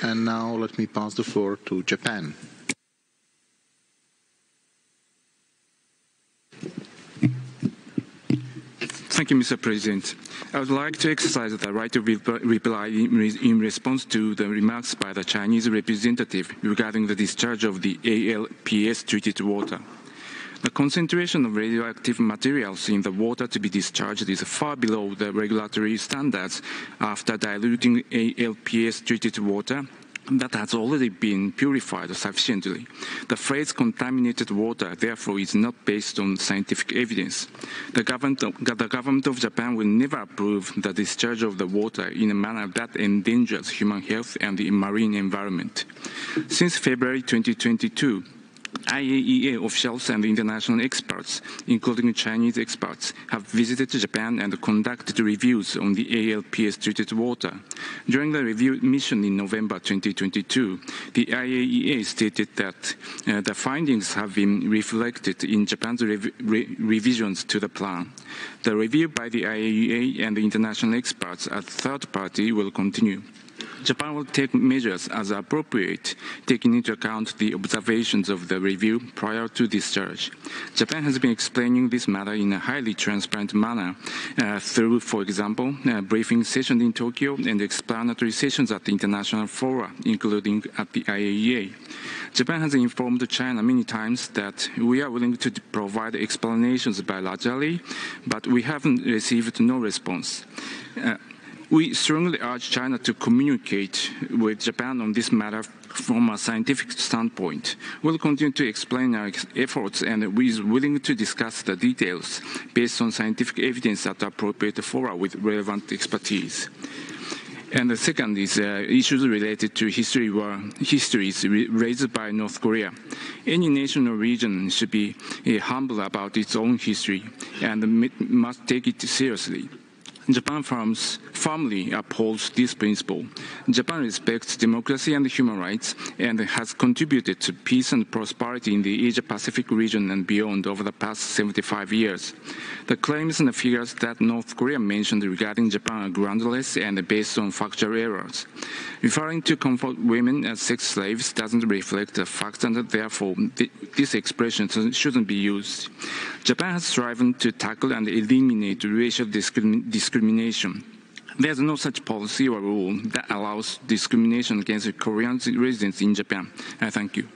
And now let me pass the floor to Japan. Thank you, Mr. President. I would like to exercise the right to reply in response to the remarks by the Chinese representative regarding the discharge of the ALPS treated water. The concentration of radioactive materials in the water to be discharged is far below the regulatory standards after diluting ALPS treated water that has already been purified sufficiently. The phrase contaminated water, therefore, is not based on scientific evidence. The government of Japan will never approve the discharge of the water in a manner that endangers human health and the marine environment. Since February 2022, IAEA officials and international experts, including Chinese experts, have visited Japan and conducted reviews on the ALPS treated water. During the review mission in November 2022, the IAEA stated that the findings have been reflected in Japan's revisions to the plan. The review by the IAEA and the international experts as third party will continue. Japan will take measures as appropriate, taking into account the observations of the review prior to discharge. Japan has been explaining this matter in a highly transparent manner through, for example, briefing sessions in Tokyo and explanatory sessions at the international fora, including at the IAEA. Japan has informed China many times that we are willing to provide explanations bilaterally, but we haven't received no response. We strongly urge China to communicate with Japan on this matter from a scientific standpoint. We'll continue to explain our efforts and we are willing to discuss the details based on scientific evidence at appropriate fora with relevant expertise. And the second is issues related to histories raised by North Korea. Any nation or region should be humble about its own history and must take it seriously. Japan firmly upholds this principle. Japan respects democracy and human rights and has contributed to peace and prosperity in the Asia-Pacific region and beyond over the past 75 years. The claims and the figures that North Korea mentioned regarding Japan are groundless and based on factual errors. Referring to comfort women as sex slaves doesn't reflect the fact, and therefore this expression shouldn't be used. Japan has striven to tackle and eliminate racial discrimination. There's no such policy or rule that allows discrimination against Korean residents in Japan. Thank you.